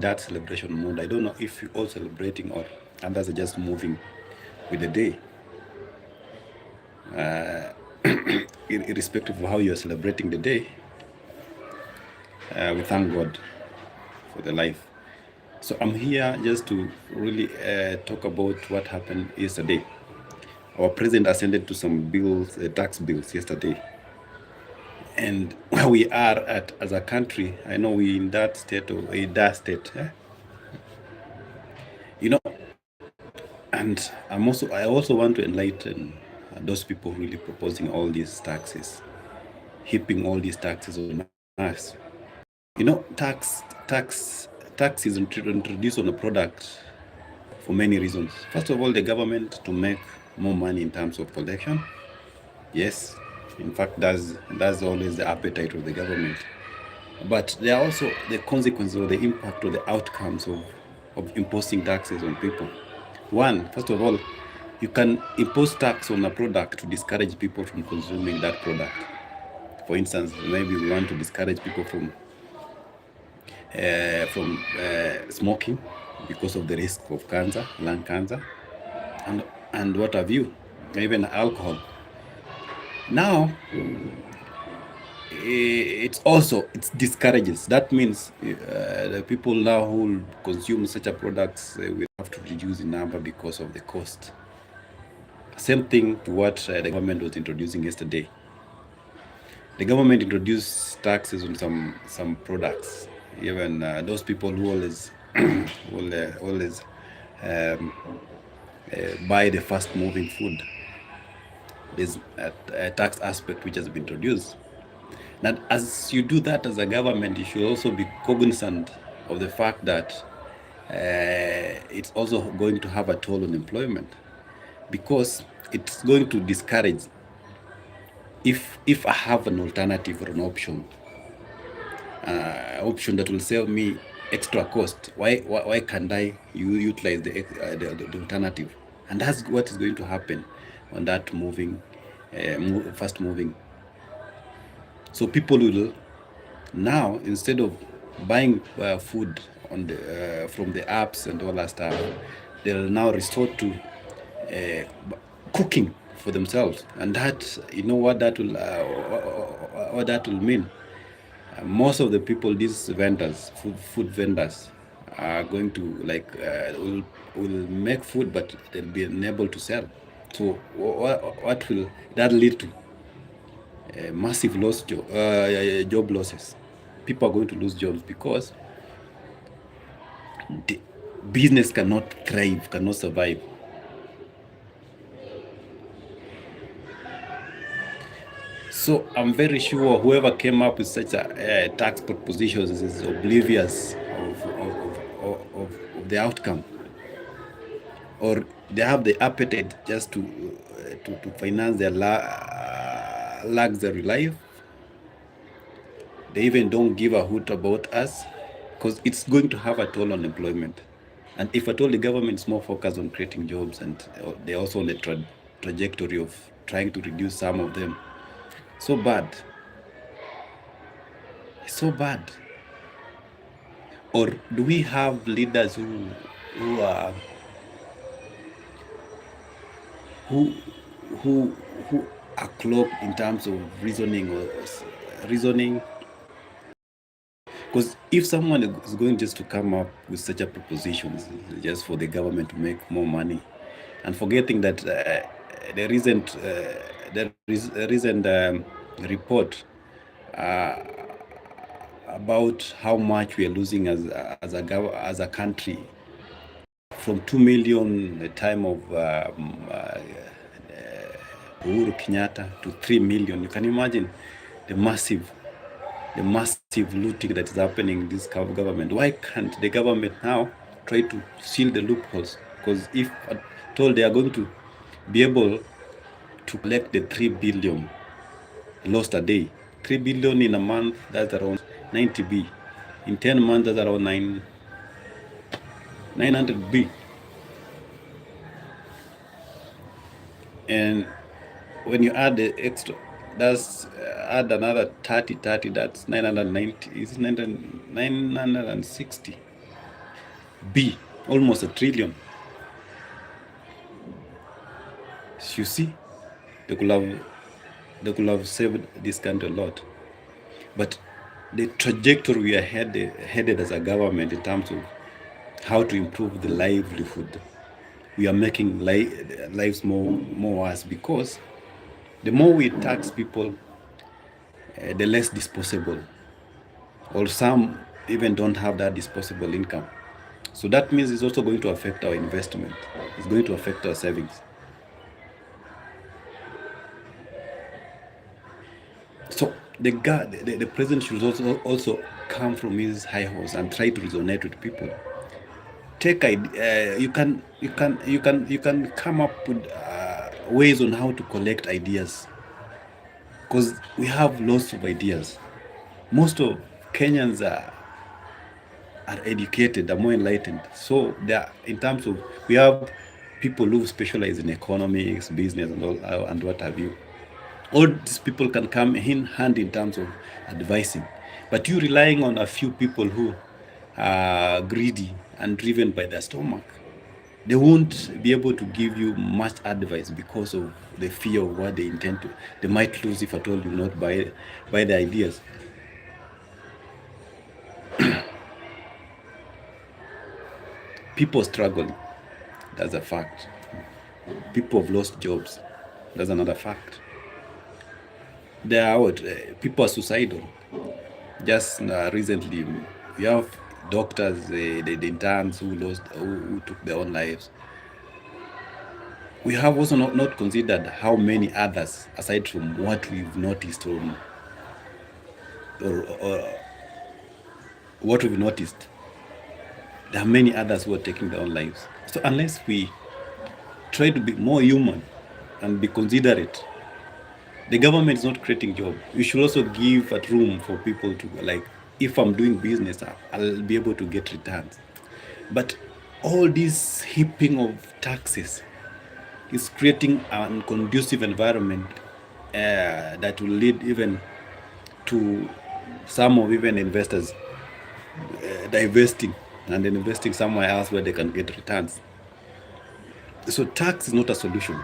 that celebration mood. I don't know if you're all celebrating or others are just moving with the day. Irrespective of how you're celebrating the day, we thank God for the life. So I'm here just to really talk about what happened yesterday. Our president ascended to some bills, tax bills yesterday. And where we are at as a country, I know we in that state or in that state. You know, and I also want to enlighten those people really proposing all these taxes, heaping all these taxes on us. You know, tax is introduced on a product for many reasons. First of all, the government to make more money in terms of collection. Yes, in fact, that's always the appetite of the government. But there are also the consequences or the impact or the outcomes of imposing taxes on people. One, first of all, you can impose tax on a product to discourage people from consuming that product. For instance, maybe we want to discourage people from smoking because of the risk of cancer, lung cancer, and what have you, even alcohol. Now, it discourages. That means the people now who consume such a products will have to reduce the number because of the cost. Same thing to what the government was introducing yesterday. The government introduced taxes on some products. Even those people who always always buy the fast moving food. There's a tax aspect which has been introduced. Now, as you do that as a government, you should also be cognizant of the fact that it's also going to have a toll on employment, because it's going to discourage. If I have an alternative or an option that will save me extra cost, why can't I utilize the alternative? And that's what is going to happen on that fast moving. So people will now, instead of buying food on from the apps and all that stuff, they'll now resort to cooking for themselves. And that, you know what that will mean. Most of the people, these vendors, food vendors, are going to will make food, but they'll be unable to sell. So what will that lead to? Massive job losses. People are going to lose jobs because the business cannot thrive, cannot survive. So I'm very sure whoever came up with such a tax propositions is oblivious of the outcome, or they have the appetite just to finance their luxury life. They even don't give a hoot about us, because it's going to have a toll on employment. And if at all the government is more focused on creating jobs, and they're also on the trajectory of trying to reduce some of them, so bad. So bad. Or do we have leaders who are who are cloaked in terms of reasoning? Because if someone is going just to come up with such a propositions just for the government to make more money, and forgetting that there isn't report about how much we are losing as a country, from 2 million the time of Uhuru Kenyatta to 3 million. You can imagine the massive looting that is happening in this government. Why can't the government now try to seal the loopholes? Because if at all they are going to be able to collect the 3 billion lost a day, 3 billion in a month, that's around 90 B. In 10 months, that's around 900 B. And when you add the extra, that's add another 30, that's 990, is 960. be almost 1 trillion. You see, they could have they could have saved this country a lot. But the trajectory we are headed as a government in terms of how to improve the livelihood, we are making lives more worse, because the more we tax people, the less disposable, or some even don't have that disposable income. So that means it's also going to affect our investment. It's going to affect our savings. So the president should also come from his high horse and try to resonate with people. You can come up with ways on how to collect ideas, because we have lots of ideas. Most of Kenyans are educated, are more enlightened. So in terms of, we have people who specialize in economics, business, and all, and what have you. All these people can come in hand in terms of advising. But you relying on a few people who are greedy and driven by their stomach, they won't be able to give you much advice, because of the fear of what they intend to. They might lose if at all you not buy the ideas. People struggle. That's a fact. People have lost jobs. That's another fact. There are people are suicidal. Just recently, we have doctors, the interns who took their own lives. We have also not considered how many others, aside from what we've noticed, or what we've noticed, there are many others who are taking their own lives. So unless we try to be more human and be considerate, the government is not creating jobs. We should also give a room for people to, like, if I'm doing business, I'll be able to get returns. But all this heaping of taxes is creating an conducive environment that will lead even to some of even investors divesting and then investing somewhere else where they can get returns. So tax is not a solution.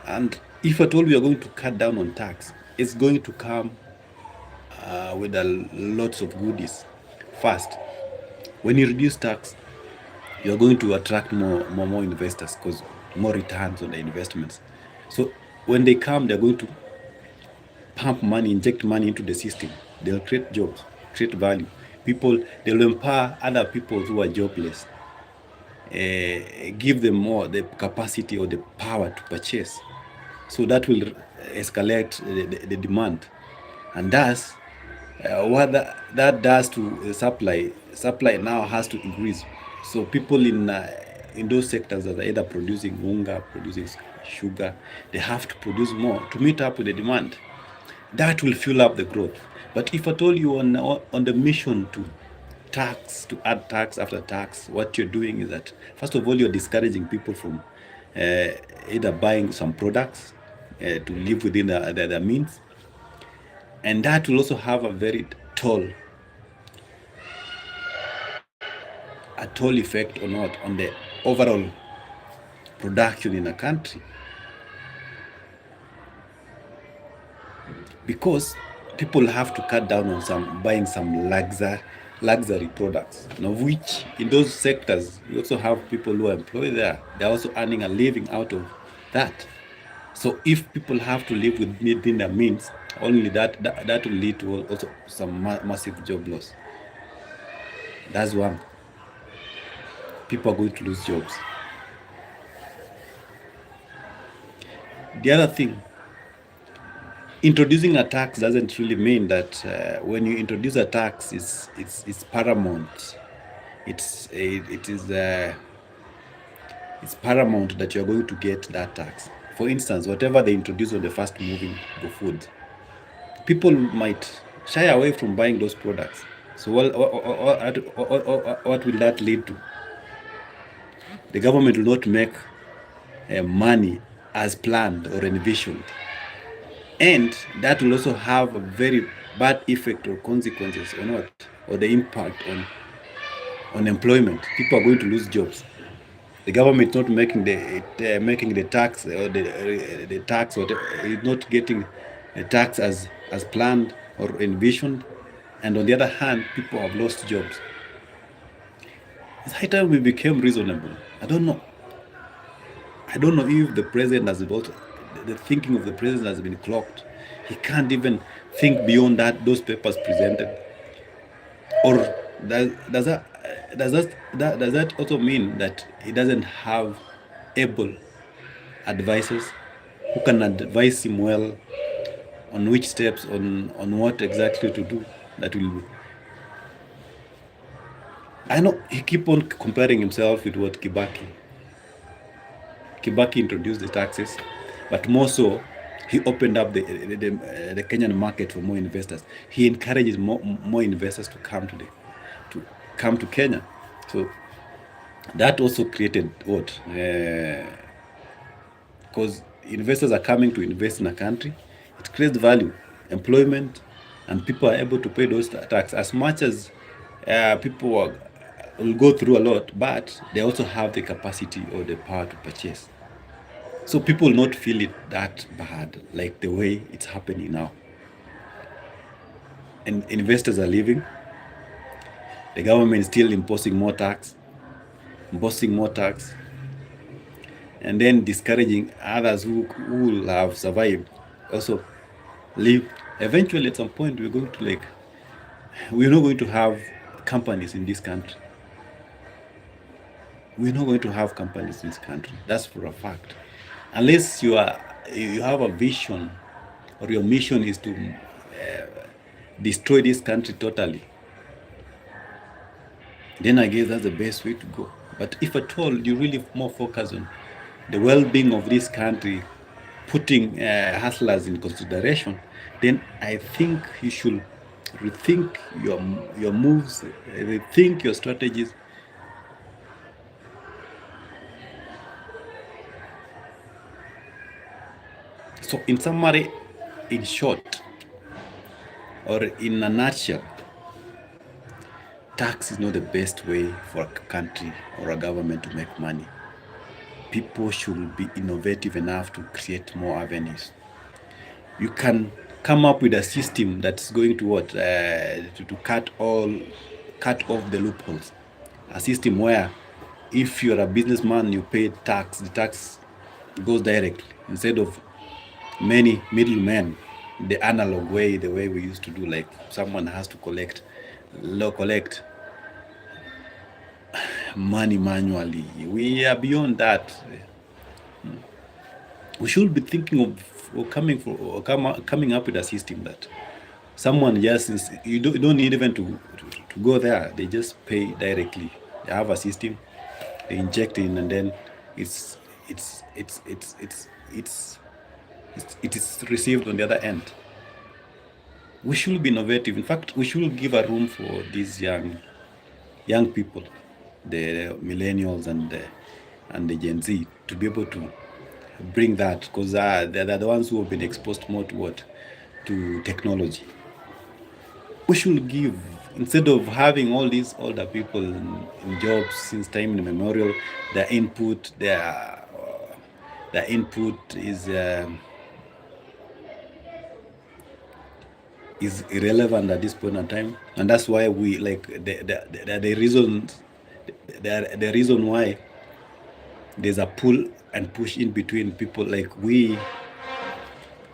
And if at all we are going to cut down on tax, it's going to come with lots of goodies. First, when you reduce tax, you're going to attract more investors, because more returns on the investments. So when they come, they're going to pump money, inject money into the system. They'll create jobs, create value. They'll empower other people who are jobless, give them more the capacity or the power to purchase. So that will escalate the demand. And thus, what that does to supply now has to increase. So people in those sectors that are either producing unga, producing sugar, they have to produce more to meet up with the demand. That will fuel up the growth. But if at all you are on the mission to add tax after tax, what you're doing is that, first of all, you're discouraging people from either buying some products to live within their means. And that will also have a very toll effect on the overall production in a country, because people have to cut down on buying some luxury products, of which in those sectors you also have people who are employed there. They're also earning a living out of that. So if people have to live within their means, only that will lead to also some massive job loss. That's one. People are going to lose jobs. The other thing, introducing a tax doesn't really mean that when you introduce a tax, it's paramount. It's paramount that you're going to get that tax. For instance, whatever they introduce on the fast moving food, people might shy away from buying those products. So what will that lead to? The government will not make money as planned or envisioned. And that will also have a very bad effect or consequences or the impact unemployment. People are going to lose jobs. The government is not making the tax or the tax, or is not getting the tax as planned or envisioned, and on the other hand, people have lost jobs. It's high time we became reasonable. I don't know. I don't know if the president has about the thinking of the president has been clocked. He can't even think beyond that those papers presented, or does that also mean that he doesn't have able advisors who can advise him well on which steps, on what exactly to do that will. I know he keep on comparing himself with what Kibaki introduced the taxes, but more so, he opened up the Kenyan market for more investors. He encourages more investors to come to Kenya. So that also created what? Because investors are coming to invest in a country, it creates value, employment, and people are able to pay those tax as much as people will go through a lot, but they also have the capacity or the power to purchase. So people will not feel it that bad like the way it's happening now. And investors are leaving. The government is still imposing more tax, and then discouraging others who will have survived also leave. Eventually, at some point, we're not going to have companies in this country. We're not going to have companies in this country. That's for a fact. Unless you have a vision, or your mission is to destroy this country totally, then I guess that's the best way to go. But if at all you really more focus on the well-being of this country, putting hustlers in consideration, then I think you should rethink your moves, rethink your strategies. So in summary, in short, or in a nutshell, tax is not the best way for a country or a government to make money. People should be innovative enough to create more avenues. You can come up with a system that's going to what to cut off the loopholes. A system where if you're a businessman, you pay tax, the tax goes directly instead of many middlemen, the analog way, the way we used to do, like someone has to collect money manually. We are beyond that. We should be thinking of coming up with a system that someone just you don't need even to go there. They just pay directly. They have a system, they inject in, and then it's it is received on the other end. We should be innovative. In fact, we should give a room for these young people, the millennials and the Gen Z, to be able to bring that, because they're the ones who have been exposed more to technology. We should give, instead of having all these older people in jobs since time immemorial, their input is irrelevant at this point in time, and that's why we like the reason why there's a pull and push in between people like we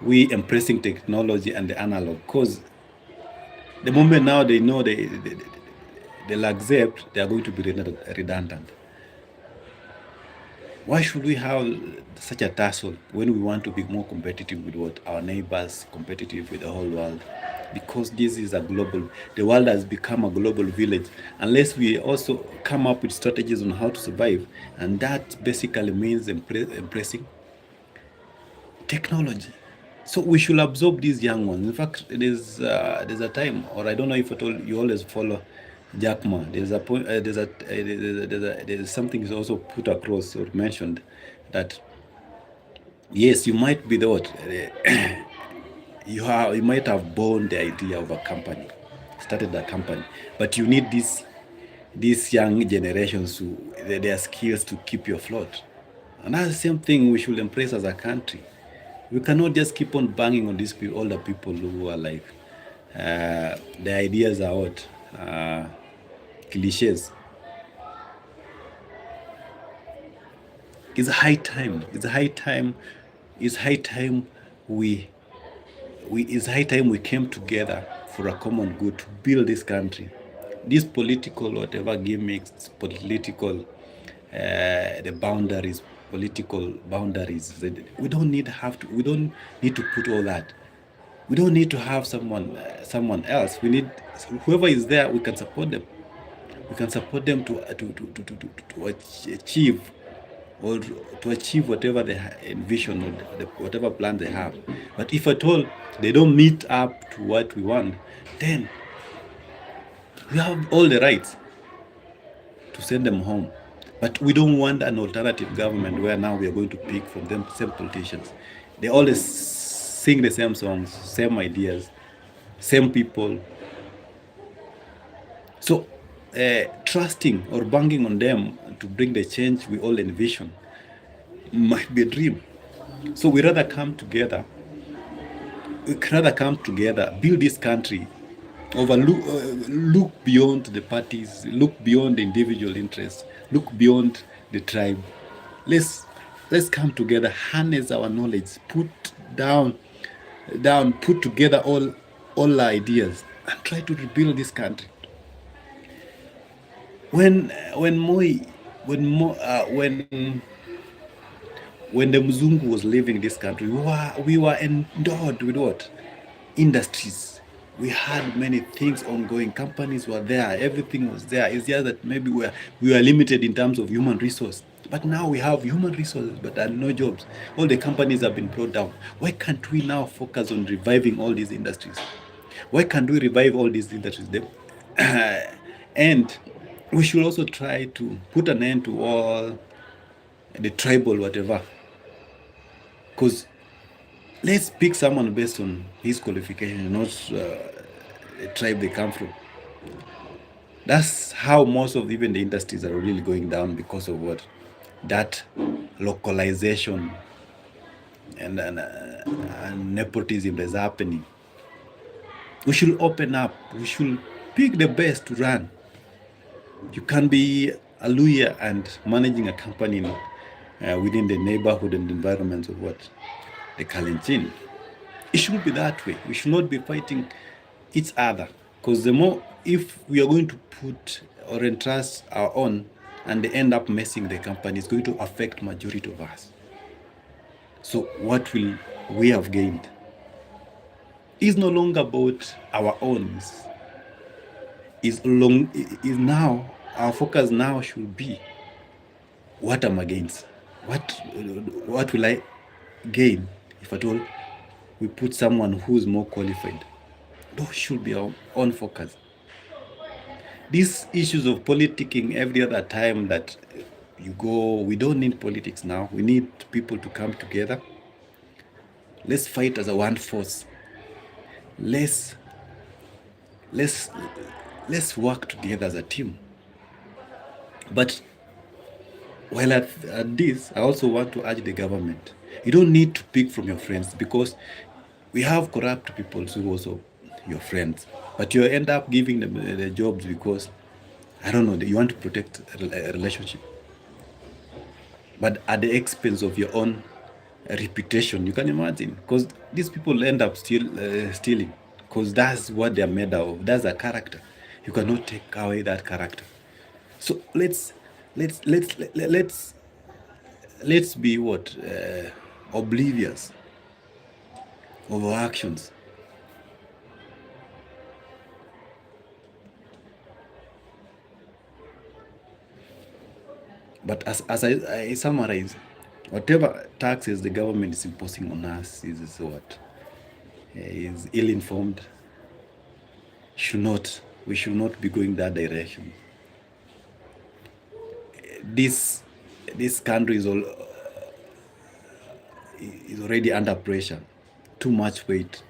embracing technology and the analog, because the moment now they know they'll accept, they are going to be redundant. Why should we have such a tussle when we want to be more competitive with what our neighbors, competitive with the whole world? Because this is the world has become a global village. Unless we also come up with strategies on how to survive, and that basically means embracing technology. So we should absorb these young ones. In fact, there's a time, or I don't know if at all you always follow Jack Ma. There's a point. There's something is also put across or mentioned that yes, you might be the what you might have born the idea of a company, started a company, but you need this these young generations to their skills to keep you afloat. And that's the same thing we should embrace as a country. We cannot just keep on banging on these people, older people who are like, the ideas are what? Cliches. It's high time. It's high time. It's high time we it's high time we came together for a common good to build this country. These political whatever gimmicks, political the boundaries, political boundaries. We don't need have to. We don't need to put all that. We don't need to have someone else. We need whoever is there. We can support them. We can support them to achieve or to achieve whatever they envision or whatever plan they have. But if at all they don't meet up to what we want, then we have all the rights to send them home. But we don't want an alternative government where now we are going to pick from them same politicians. They always sing the same songs, same ideas, same people. So trusting or banking on them to bring the change we all envision might be a dream. So we rather come together. We rather come together, build this country, look beyond the parties, look beyond the individual interests, look beyond the tribe. Let's come together, harness our knowledge, put together all our ideas, and try to rebuild this country. When Moi, when the Mzungu was leaving this country, we were endowed with what? Industries. We had many things ongoing. Companies were there. Everything was there. It's just that maybe we were limited in terms of human resource. But now we have human resources, but there are no jobs. All the companies have been brought down. Why can't we now focus on reviving all these industries? Why can't we revive all these industries? And we should also try to put an end to all the tribal whatever. Because let's pick someone based on his qualification, not the tribe they come from. That's how most of even the industries are really going down because of what? That localization and nepotism that's happening. We should open up. We should pick the best to run. You can be a lawyer and managing a company within the neighborhood and environments of what? The Kalenjin. It shouldn't be that way. We should not be fighting each other. Because the more, if we are going to put or entrust our own and they end up messing the company, it's going to affect majority of us. So what will we have gained? It's no longer about our own. Is now our focus now should be what I'm against. What will I gain if at all we put someone who's more qualified? Those should be our own focus. These issues of politicking every other time that you go, we don't need politics now. We need people to come together. Let's fight as a one force. Let's work together as a team. But while at this, I also want to urge the government. You don't need to pick from your friends because we have corrupt people who also your friends. But you end up giving them the jobs because, I don't know, you want to protect a relationship. But at the expense of your own reputation, you can imagine. Because these people end up stealing. Because that's what they're made of. That's a character. You cannot take away that character. So let's be what? Oblivious of our actions. But as I summarize, whatever taxes the government is imposing on us is what? Is ill-informed. We should not be going that direction. This country is already under pressure. Too much weight.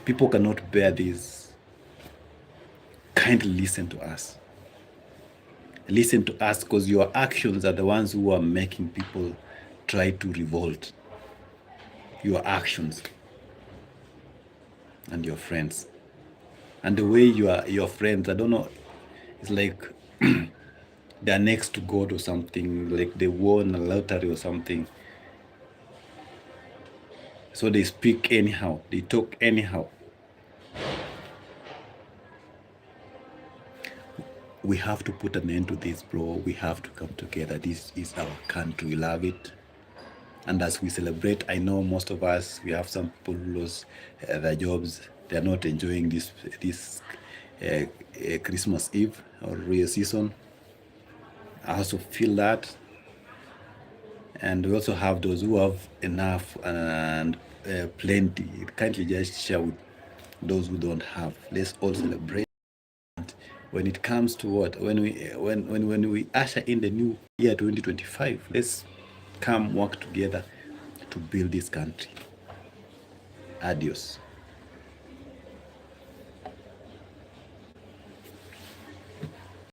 People cannot bear this. Kindly listen to us. Listen to us, because your actions are the ones who are making people try to revolt. Your actions and your friends. And the way your friends, I don't know, it's like they're next to God or something, like they won a lottery or something. So they speak anyhow, they talk anyhow. We have to put an end to this, bro. We have to come together. This is our country. We love it. And as we celebrate, I know most of us, we have some people who lose their jobs. They're not enjoying this Christmas Eve or real season. I also feel that. And we also have those who have enough and plenty. Kindly just share with those who don't have. Let's all celebrate. When it comes to what, when we usher in the new year 2025, let's come work together to build this country. Adios.